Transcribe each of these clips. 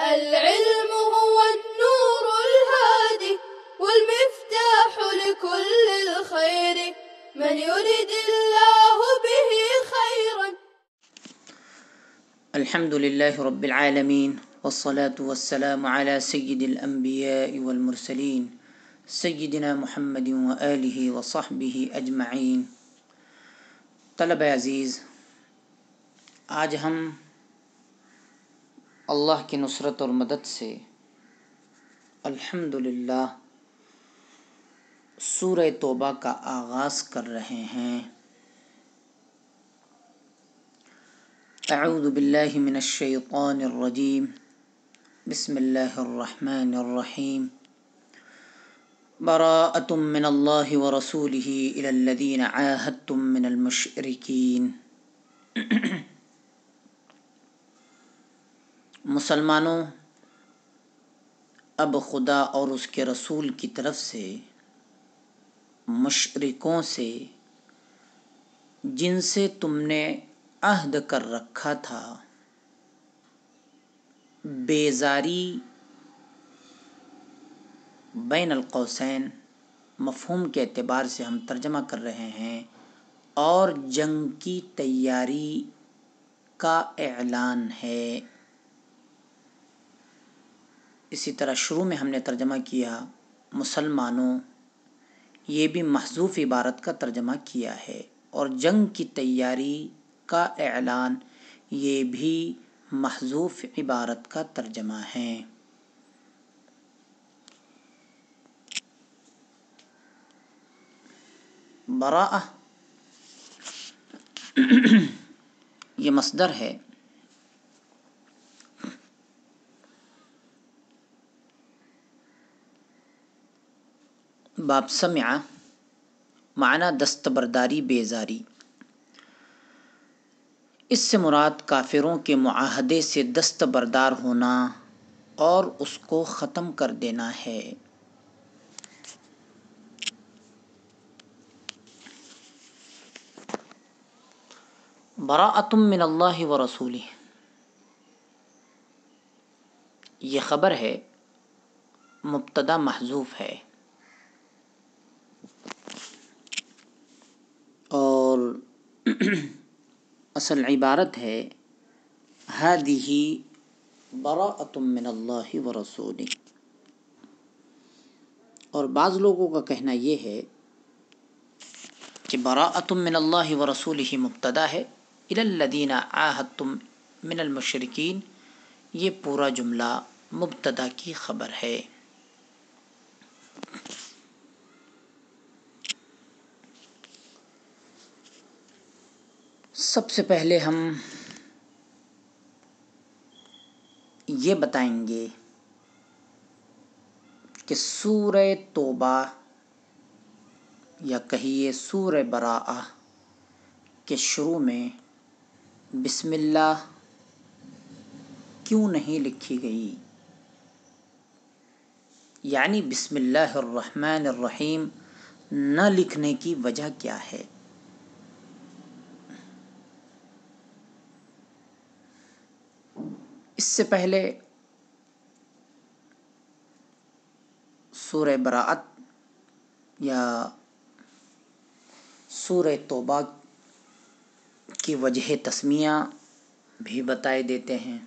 العلم هو النور الهادي والمفتاح لكل الخير من يرد الله به خيرا. الحمد لله رب العالمين والصلاة والسلام على سيد الأنبياء والمرسلين سیدنا محمد وآلہ وصحبہ اجمعین. طلبہ عزیز، آج ہم اللہ کی نصرت اور مدد سے الحمدللہ سورہ توبہ کا آغاز کر رہے ہیں. اعوذ باللہ من الشیطان الرجیم. بسم اللہ الرحمن الرحیم. براءۃ من اللہ ورسولہ الی الذین عاہدتم من المشرکین. مسلمانوں، اب خدا اور اس کے رسول کی طرف سے مشرکوں سے جن سے تم نے عہد کر رکھا تھا بیزاری بین القوسین مفہوم کے اعتبار سے ہم ترجمہ کر رہے ہیں، اور جنگ کی تیاری کا اعلان ہے. اسی طرح شروع میں ہم نے ترجمہ کیا مسلمانوں، یہ بھی محذوف عبارت کا ترجمہ کیا ہے، اور جنگ کی تیاری کا اعلان یہ بھی محذوف عبارت کا ترجمہ ہے. براءہ یہ مصدر ہے. باب سمع معنی دستبرداری، بیزاری. اس سے مراد کافروں کے معاہدے سے دستبردار ہونا اور اس کو ختم کر دینا ہے. براءۃ من اللہ ورسولہ، یہ خبر ہے، مبتدا محذوف ہے، اور اصل عبارت ہے ہذہ براءۃ من اللہ ورسولہ. اور بعض لوگوں کا کہنا یہ ہے کہ براءۃ من اللہ ورسولہ مبتدا ہے، الی الذین عاہدتم من المشرکین یہ پورا جملہ مبتدا کی خبر ہے. سب سے پہلے ہم یہ بتائیں گے کہ سورہ توبہ یا کہیے سورہ براءہ کے شروع میں بسم اللہ کیوں نہیں لکھی گئی، یعنی بسم اللہ الرحمن الرحیم نہ لکھنے کی وجہ کیا ہے. اس سے پہلے سورہ براءت یا سورہ توبہ کی وجہ تسمیہ بھی بتائے دیتے ہیں.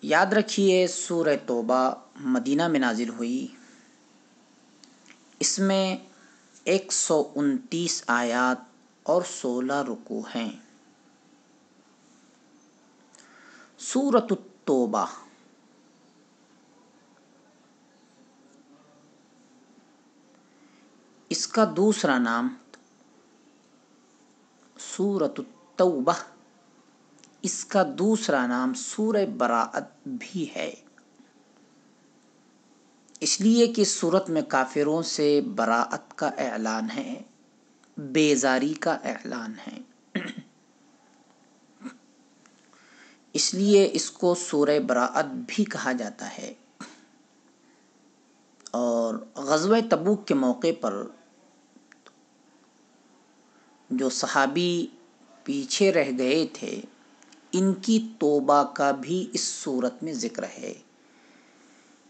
یاد رکھیے سورہ توبہ مدینہ میں نازل ہوئی. اس میں 129 آیات اور 16 رکوع ہیں. سورۃ التوبہ اس کا دوسرا نام سورۃ التوبہ، اس کا دوسرا نام سورہ براءت بھی ہے، اس لیے کہ سورت میں کافروں سے براءت کا اعلان ہے، بیزاری کا اعلان ہے. اس لیے اس کو سورہ براءت بھی کہا جاتا ہے. اور غزوہ تبوک کے موقع پر جو صحابی پیچھے رہ گئے تھے ان کی توبہ کا بھی اس صورت میں ذکر ہے،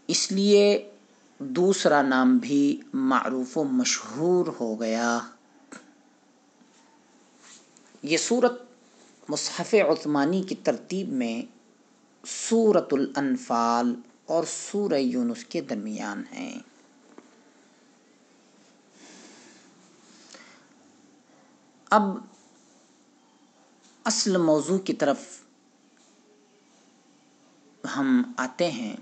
اس لیے دوسرا نام بھی معروف و مشہور ہو گیا۔ یہ صورت مصحف عثمانی کی ترتیب میں سورۃ الانفال اور سورہ یونس کے درمیان ہیں۔ اب اصل موضوع کی طرف ہم آتے ہیں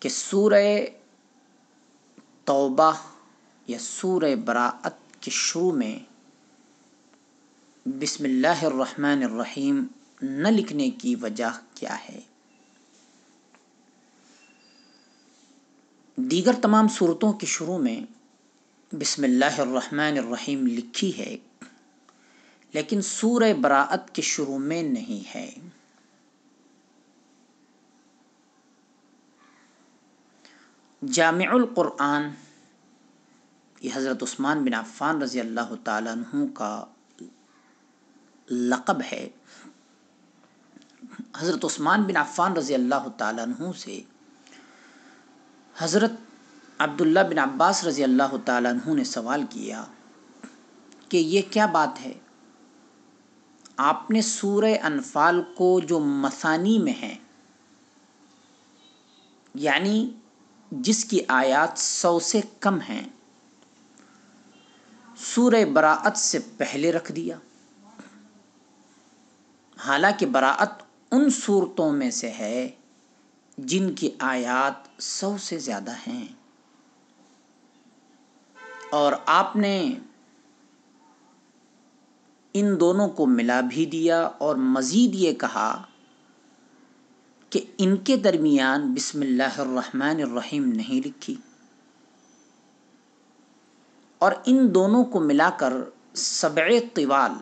کہ سورہ توبہ یا سورہ براءت کے شروع میں بسم اللہ الرحمن الرحیم نہ لکھنے کی وجہ کیا ہے؟ دیگر تمام صورتوں کے شروع میں بسم اللہ الرحمن الرحیم لکھی ہے، لیکن سورہ براءت کے شروع میں نہیں ہے۔ جامع القرآن یہ حضرت عثمان بن عفان رضی اللہ تعالیٰ عنہ کا لقب ہے۔ حضرت عثمان بن عفان رضی اللہ تعالیٰ عنہ سے حضرت عبداللہ بن عباس رضی اللہ تعالیٰ عنہ نے سوال کیا کہ یہ کیا بات ہے، آپ نے سورہ انفال کو جو مثانی میں ہے، یعنی جس کی آیات 100 سے کم ہیں، سورہ براءت سے پہلے رکھ دیا، حالانکہ براءت ان صورتوں میں سے ہے جن کی آیات 100 سے زیادہ ہیں، اور آپ نے ان دونوں کو ملا بھی دیا اور مزید یہ کہا کہ ان کے درمیان بسم اللہ الرحمن الرحیم نہیں لکھی، اور ان دونوں کو ملا کر 7 طوال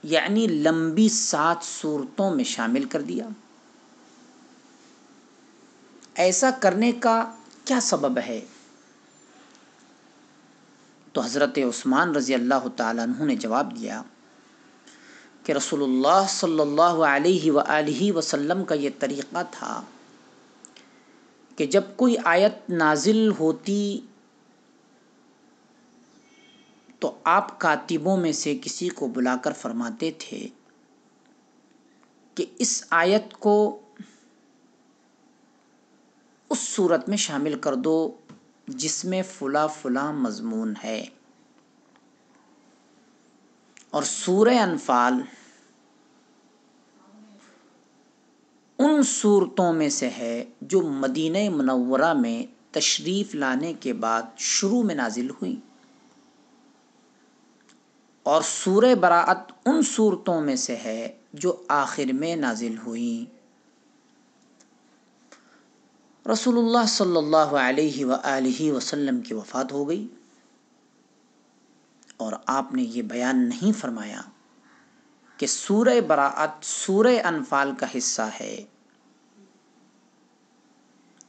یعنی لمبی 7 صورتوں میں شامل کر دیا۔ ایسا کرنے کا کیا سبب ہے؟ تو حضرت عثمان رضی اللہ تعالیٰ عنہ نے جواب دیا کہ رسول اللہ صلی اللہ علیہ وآلہ وسلم کا یہ طریقہ تھا کہ جب کوئی آیت نازل ہوتی تو آپ کاتبوں میں سے کسی کو بلا کر فرماتے تھے کہ اس آیت کو اس صورت میں شامل کر دو جس میں فلاں فلاں مضمون ہے، اور سورہ انفال ان صورتوں میں سے ہے جو مدینہ منورہ میں تشریف لانے کے بعد شروع میں نازل ہوئی، اور سورہ براءت ان صورتوں میں سے ہے جو آخر میں نازل ہوئی۔ رسول اللہ صلی اللہ علیہ وآلہ وسلم کی وفات ہو گئی، اور آپ نے یہ بیان نہیں فرمایا کہ سورہ براءت سورہ انفال کا حصہ ہے،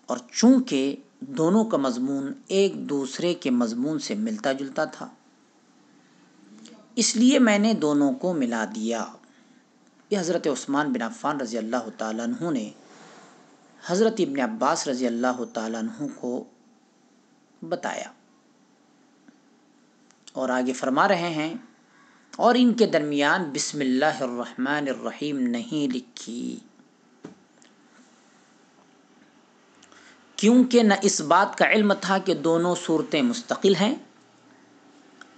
اور چونکہ دونوں کا مضمون ایک دوسرے کے مضمون سے ملتا جلتا تھا، اس لیے میں نے دونوں کو ملا دیا۔ یہ حضرت عثمان بن عفان رضی اللہ تعالیٰ عنہ نے حضرت ابن عباس رضی اللہ تعالیٰ عنہ کو بتایا، اور آگے فرما رہے ہیں اور ان کے درمیان بسم اللہ الرحمن الرحیم نہیں لکھی، کیونکہ نہ اس بات کا علم تھا کہ دونوں صورتیں مستقل ہیں،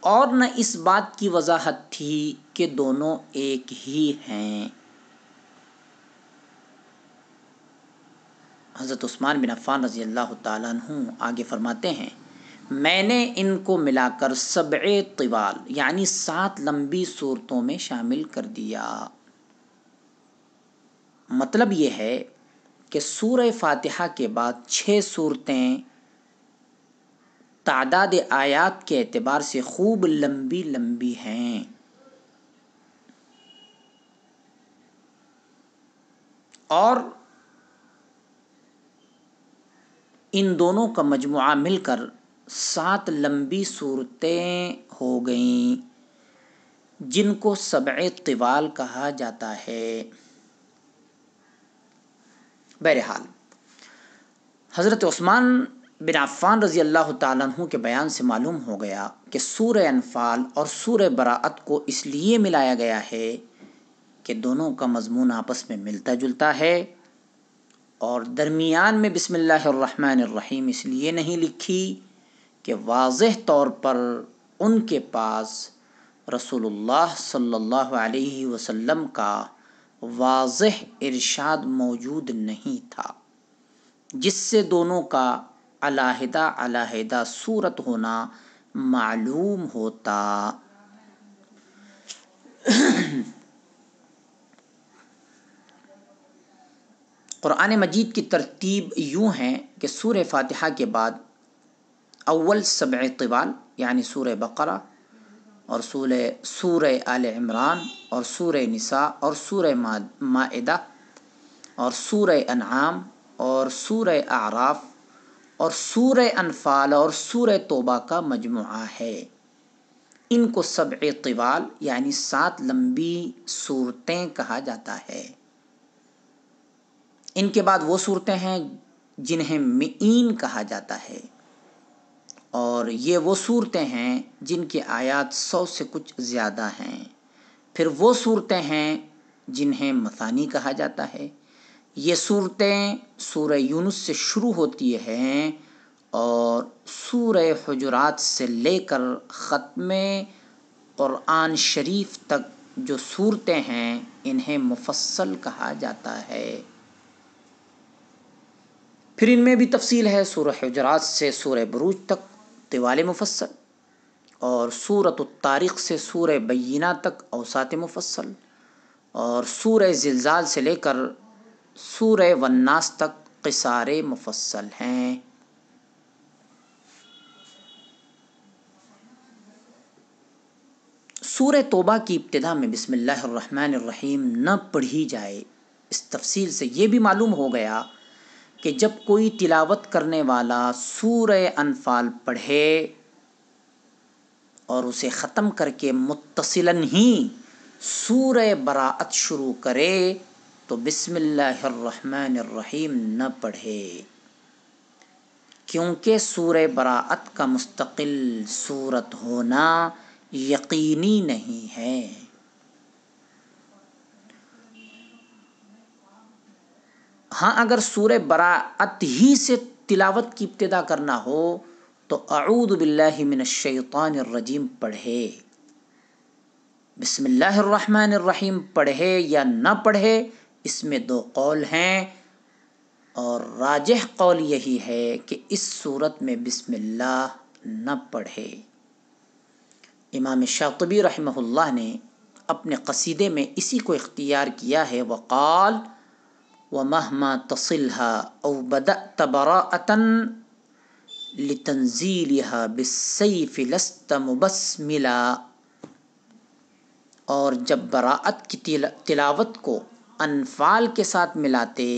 اور نہ اس بات کی وضاحت تھی کہ دونوں ایک ہی ہیں۔ حضرت عثمان بن عفان رضی اللہ تعالیٰ عنہ آگے فرماتے ہیں میں نے ان کو ملا کر 7 طوال یعنی 7 لمبی صورتوں میں شامل کر دیا۔ مطلب یہ ہے کہ سورہ فاتحہ کے بعد 6 صورتیں تعداد آیات کے اعتبار سے خوب لمبی لمبی ہیں، اور ان دونوں کا مجموعہ مل کر 7 لمبی صورتیں ہو گئیں، جن کو سبع طوال کہا جاتا ہے۔ بہرحال حضرت عثمان بن عفان رضی اللہ تعالیٰ عنہ کے بیان سے معلوم ہو گیا کہ سورہ انفال اور سورہ براءت کو اس لیے ملایا گیا ہے کہ دونوں کا مضمون آپس میں ملتا جلتا ہے، اور درمیان میں بسم اللہ الرحمن الرحیم اس لیے نہیں لکھی کہ واضح طور پر ان کے پاس رسول اللہ صلی اللہ علیہ وسلم کا واضح ارشاد موجود نہیں تھا، جس سے دونوں کا علیحدہ علیحدہ صورت ہونا معلوم ہوتا۔ قرآن مجید کی ترتیب یوں ہے کہ سورہ فاتحہ کے بعد اول سبع طوال یعنی سورہ بقرہ اور سورہ آل عمران اور سورہ نساء اور سورہ مائدہ اور سورہ انعام اور سورہ اعراف اور سورہ انفال اور سورہ توبہ کا مجموعہ ہے۔ ان کو سبع طوال یعنی 7 لمبی صورتیں کہا جاتا ہے۔ ان کے بعد وہ صورتیں ہیں جنہیں مئین کہا جاتا ہے، اور یہ وہ صورتیں ہیں جن کی آیات 100 سے کچھ زیادہ ہیں۔ پھر وہ صورتیں ہیں جنہیں مثانی کہا جاتا ہے۔ یہ صورتیں سورہ یونس سے شروع ہوتی ہیں اور سورہ حجرات سے لے کر ختم قرآن شریف تک جو صورتیں ہیں انہیں مفصل کہا جاتا ہے۔ پھر ان میں بھی تفصیل ہے، سورہ حجرات سے سورہ بروج تک طوال مفصل، اور سورۃ الطارق سے سورہ بینہ تک اوساط مفصل، اور سورہ زلزال سے لے کر سورہ والناس تک قصار مفصل ہیں۔ سورہ توبہ کی ابتدا میں بسم اللہ الرحمن الرحیم نہ پڑھی جائے، اس تفصیل سے یہ بھی معلوم ہو گیا کہ جب کوئی تلاوت کرنے والا سورہ انفال پڑھے اور اسے ختم کر کے متصلاً ہی سورہ براءت شروع کرے تو بسم اللہ الرحمن الرحیم نہ پڑھے، کیونکہ سورہ براءت کا مستقل سورت ہونا یقینی نہیں ہے۔ ہاں اگر سورہ براءت ہی سے تلاوت کی ابتدا کرنا ہو تو اعوذ باللہ من الشیطان الرجیم پڑھے، بسم اللہ الرحمن الرحیم پڑھے یا نہ پڑھے اس میں 2 قول ہیں، اور راجح قول یہی ہے کہ اس صورت میں بسم اللہ نہ پڑھے۔ امام شاطبی رحمہ اللہ نے اپنے قصیدے میں اسی کو اختیار کیا ہے، وقال وَمَهْمَا تَصِلْهَا أَوْ بَدَأْتَ بَرَاءَةً لِتَنزِيلِهَا بِالسَّيْفِ لَسْتَ مُبَسْمِلًا، اور جب براءت کی تلاوت کو انفال کے ساتھ ملاتے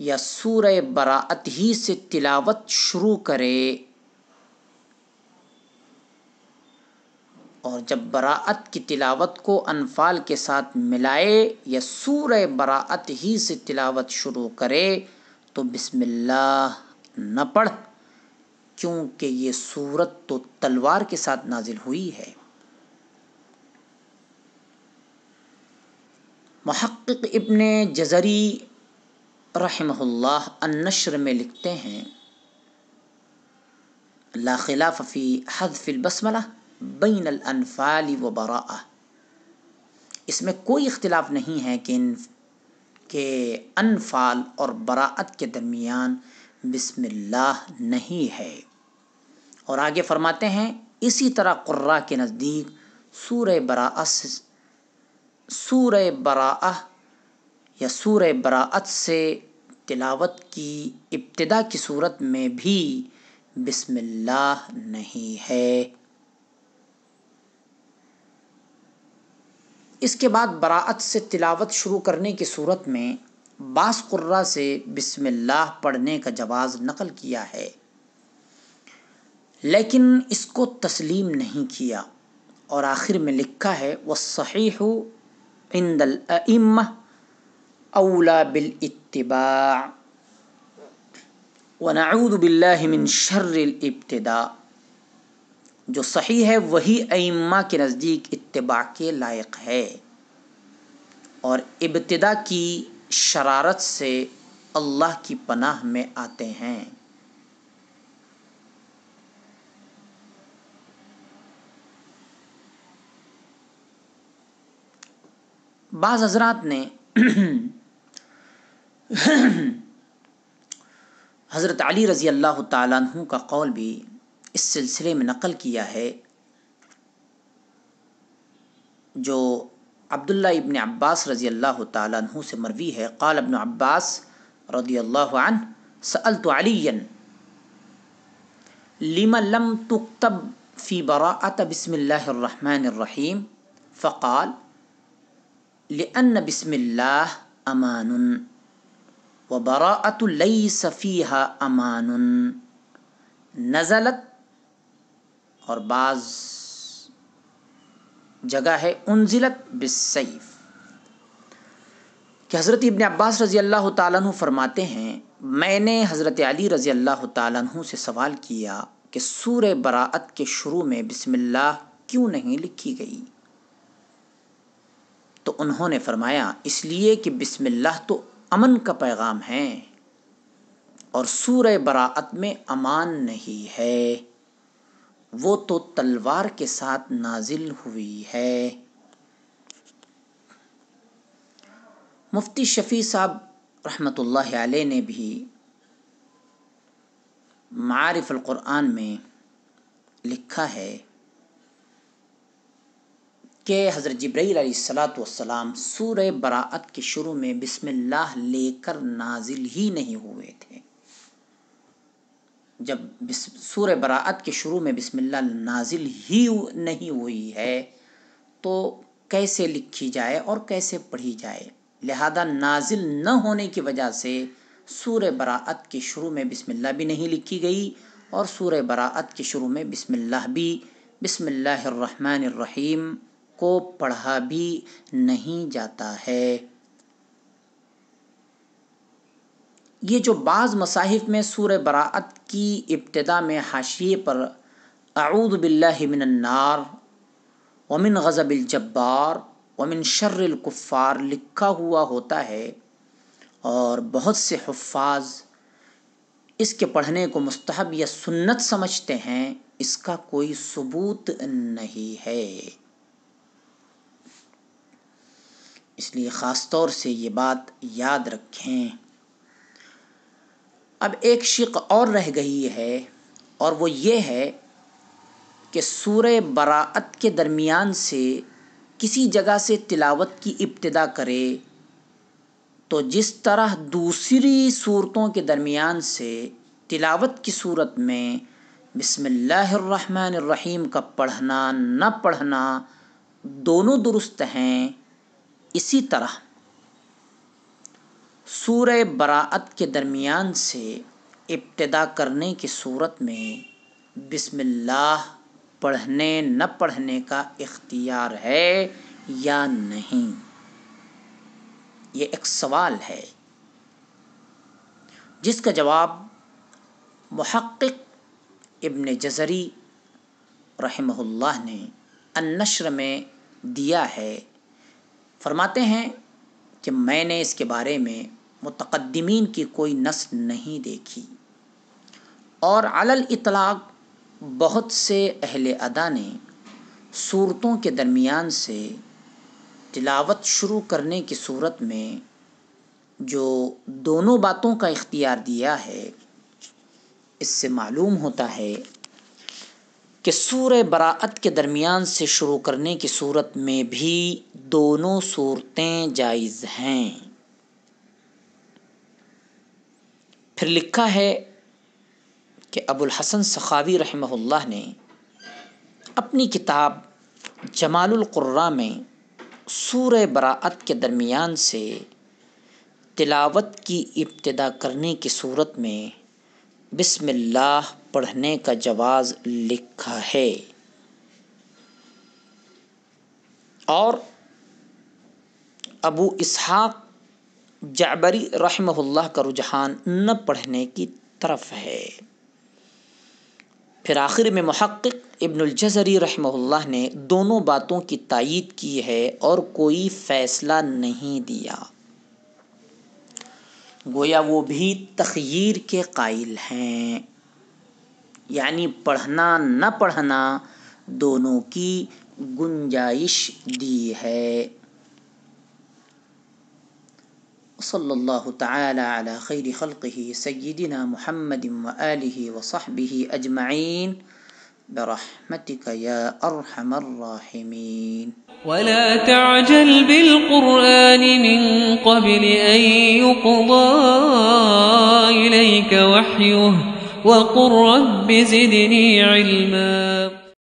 یا سورہ براءت ہی سے تلاوت شروع کرے، اور جب براءت کی تلاوت کو انفال کے ساتھ ملائے یا سورہ براءت ہی سے تلاوت شروع کرے تو بسم اللہ نہ پڑھ، کیونکہ یہ سورت تو تلوار کے ساتھ نازل ہوئی ہے۔ محقق ابن جزری رحمہ اللہ النشر میں لکھتے ہیں، لا خلاف فی حذف البسملہ بین الانفال و براءہ، اس میں کوئی اختلاف نہیں ہے کہ انفال اور براءت کے درمیان بسم اللہ نہیں ہے۔ اور آگے فرماتے ہیں اسی طرح قراء کے نزدیک سورہ براءہ یا سورہ براءت سے تلاوت کی ابتدا کی صورت میں بھی بسم اللہ نہیں ہے۔ اس کے بعد براءت سے تلاوت شروع کرنے کی صورت میں بعض قراء سے بسم اللہ پڑھنے کا جواز نقل کیا ہے، لیکن اس کو تسلیم نہیں کیا، اور آخر میں لکھا ہے والصحیح عند الائمہ اولا بالاتباع ونعوذ باللہ من شر الابتداء. جو صحیح ہے وہی ائمہ کے نزدیک اتباع کے لائق ہے، اور ابتدا کی شرارت سے اللہ کی پناہ میں آتے ہیں. بعض حضرات نے حضرت علی رضی اللہ تعالیٰ عنہ کا قول بھی اس سلسلے میں نقل کیا ہے، جو عبداللہ ابن عباس رضی اللہ تعالیٰ عنہ سے مروی ہے. قال ابن عباس رضی اللہ عنہ سألت علیًا لم لم تكتب فی براءۃ بسم اللہ الرحمن الرحیم فقال لأن بسم اللہ امان وبراءۃ لیس فیہا امان نزلت، اور بعض جگہ ہے انزلت بالسیف، کہ حضرت ابن عباس رضی اللہ تعالیٰ عنہ فرماتے ہیں میں نے حضرت علی رضی اللہ تعالیٰ عنہ سے سوال کیا کہ سورہ براءت کے شروع میں بسم اللہ کیوں نہیں لکھی گئی؟ تو انہوں نے فرمایا اس لیے کہ بسم اللہ تو امن کا پیغام ہے اور سورہ براءت میں امان نہیں ہے، وہ تو تلوار کے ساتھ نازل ہوئی ہے. مفتی شفیع صاحب رحمۃ اللہ علیہ نے بھی معارف القرآن میں لکھا ہے کہ حضرت جبرائیل علیہ السلام سورہ براءت کے شروع میں بسم اللہ لے کر نازل ہی نہیں ہوئے تھے. جب سورہ براءت کے شروع میں بسم اللہ نازل ہی نہیں ہوئی ہے تو کیسے لکھی جائے اور کیسے پڑھی جائے؟ لہذا نازل نہ ہونے کی وجہ سے سورہ براءت کے شروع میں بسم اللہ بھی نہیں لکھی گئی، اور سورہ براءت کے شروع میں بسم اللہ بھی بسم اللہ الرحمن الرحیم کو پڑھا بھی نہیں جاتا ہے. یہ جو بعض مصاحف میں سورہ براءت کی ابتدا میں حاشیے پر اعوذ باللہ من النار ومن غضب الجبار ومن شر الکفار لکھا ہوا ہوتا ہے، اور بہت سے حفاظ اس کے پڑھنے کو مستحب یا سنت سمجھتے ہیں، اس کا کوئی ثبوت نہیں ہے. اس لیے خاص طور سے یہ بات یاد رکھیں. اب ایک شق اور رہ گئی ہے، اور وہ یہ ہے کہ سورہ براءت کے درمیان سے کسی جگہ سے تلاوت کی ابتدا کرے تو جس طرح دوسری صورتوں کے درمیان سے تلاوت کی صورت میں بسم اللہ الرحمن الرحیم کا پڑھنا نہ پڑھنا دونوں درست ہیں، اسی طرح سورہ براءت کے درمیان سے ابتدا کرنے کی صورت میں بسم اللہ پڑھنے نہ پڑھنے کا اختیار ہے یا نہیں؟ یہ ایک سوال ہے جس کا جواب محقق ابن جزری رحمہ اللہ نے النشر میں دیا ہے. فرماتے ہیں کہ میں نے اس کے بارے میں متقدمین کی کوئی نص نہیں دیکھی، اور علی الاطلاق بہت سے اہل ادا نے صورتوں کے درمیان سے تلاوت شروع کرنے کی صورت میں جو دونوں باتوں کا اختیار دیا ہے، اس سے معلوم ہوتا ہے کہ سورہ براءت کے درمیان سے شروع کرنے کی صورت میں بھی دونوں صورتیں جائز ہیں. پھر لکھا ہے کہ ابو الحسن سخاوی رحمہ اللہ نے اپنی کتاب جمال القراء میں سورہ براءت کے درمیان سے تلاوت کی ابتدا کرنے کی صورت میں بسم اللہ پڑھنے کا جواز لکھا ہے. اور ابو اسحاق جعبری رحمہ اللہ کا رجحان نہ پڑھنے کی طرف ہے۔ پھر آخر میں محقق ابن الجزری رحمہ اللہ نے دونوں باتوں کی تائید کی ہے اور کوئی فیصلہ نہیں دیا، گویا وہ بھی تخییر کے قائل ہیں، یعنی پڑھنا نہ پڑھنا دونوں کی گنجائش دی ہے۔ صلی اللہ تعالی علی خیر خلقہ سیدنا محمد وآلہ وصحبہ اجمعین برحمتک یا ارحم الراحمین۔ ولا تعجل بالقرآن من قبل أن يقضى إليك وحيه وقل رب زدني علما۔